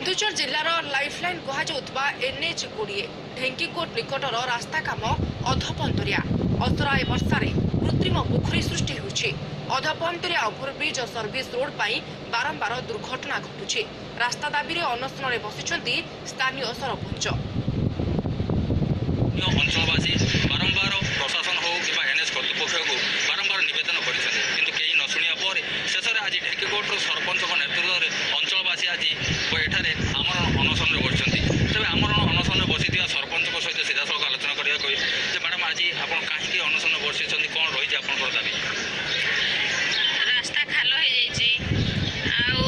Keonjhar जिलार lifeline कहुवा NH 20 ढेंकीकोट निकटर रास्ता काम अधपंतरिया असराए वर्षार कृत्रिम पोखरी सृष्टि होछि। अधपंतरिया ओभरब्रिज और सर्विस रोड पर बारंबार दुर्घटना घटुछि। रास्ता दाबी अनशन बसिଛନ୍ତି स्थानीय सरपंच। अंचलवासी बारंबार प्रशासन हो कि एनएच कर्तृपक्ष को बारंबार नवेदन करें न शुणा पर शेष में आज ढेंकीकोट सरपंच नेतृत्व में अंचलवासी आज एठार आमरण अनशन बसते। तेज आमरण अनशन बसी सरपंच सहित सीधा सड़क आलोचना करा मैडम आज आप कहीं अनशन बसी कौन रही आप दाबी? रास्ता खाल हो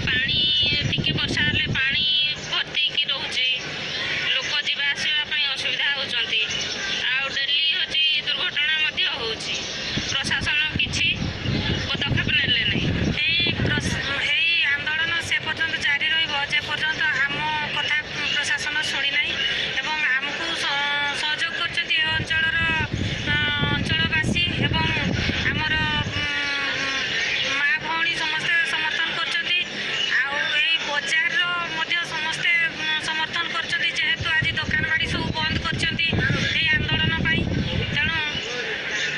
पानी टिके वर्षा हेले पानी भर्ती रोचे लोक जावा आसवाई असुविधा होती डेली हूँ दुर्घटना प्रशासन किसी पदक्षेप नेले नहीं। आंदोलन से पर्यंत जारी रे पर्यंत आम कथा प्रशासन शुणी ना एवं आमको सहयोग कर अंचलवासी एवं आमर माँ भौणी समस्ते समर्थन कर बजार समस्ते समर्थन कर जेहेतु आज दुकान बाड़ी सब बंद कर आंदोलन तेणु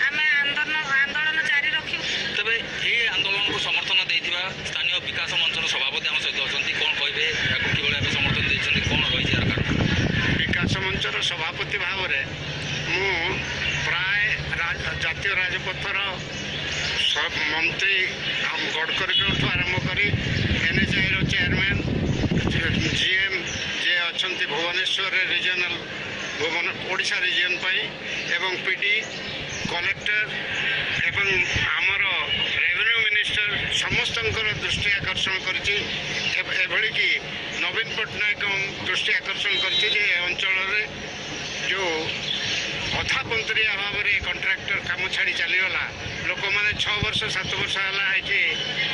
आम आंदोलन जारी रखू। तेज ये आंदोलन को समर्थन देता स्थानीय विकास मंचर सभापति आम सहित अच्छा कौन कहे कि समर्थन देते कौन रही यार कारण? विकास मंचर सभापति भाव में प्राय जातीय राजपथर मंत्री गडकरी आरंभ कर एनएचआई चेयरमैन जीएम जे अच्छा भुवनेश्वर रिजनल ओडिशा रिजन एवं पीडी कलेक्टर एवं आमर रेवेन्यू मिनिस्टर समस्त दृष्टि आकर्षण करछि। कि नवीन पट्टनायक दृष्टि आकर्षण करछि जे अंचल जो अधा पंतरिया भाव में कंट्राक्टर काम छाड़ी चलीगला लोक मैंने 6 वर्ष 7 वर्ष है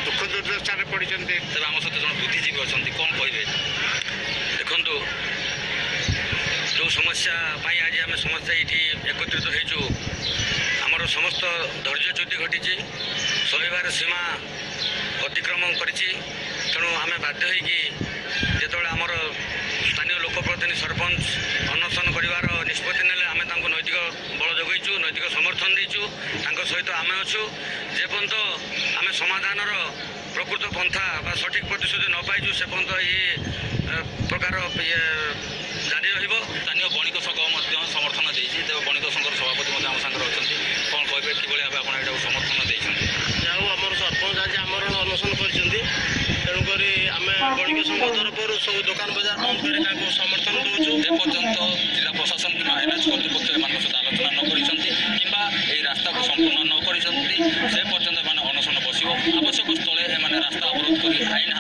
दुख दुर्दशा पड़ी। तेज आम सहित जो बुद्धिजीवी अच्छा कौन कहे देखु जो समस्या आज आम समस्या ये एकत्रित हो आमर समस्त धैर्यच्युति घटी सहबार सीमा अतिक्रमण कर तेणु आम बाध्य जो आमर स्थानीय लोकप्रतिनिधि सरपंच अनशन कर निष्पत्ति ने आम नैतिक बल जोगैचु नैतिक समर्थन देचु सहित आम अच्छु जेपर्यंत आम समाधान प्रकृत पंथा सठिक प्रतिश्रुति न पाइचु से पर्यंत ये प्रकार ये जारी रहिबो। स्थानीय बणिक संघ समर्थन देती तेज बणिक संघर सभापति आम सागर अच्छा कौन कहे कि भाव आप समर्थन देते? आमर सरपंच आज आमर अनशन कर तेणुक आम बणिक संघ तरफ सब दुकान बजार बंद कर समर्थन दौचु। एपर्यंत जिला प्रशासन कि एनएच कर्तृपक्ष एम सहित आलोचना न कर रास्ता को संपूर्ण न कर से पर्यंत अनशन बस आवश्यक स्थले रास्ता अवरोध कर आईन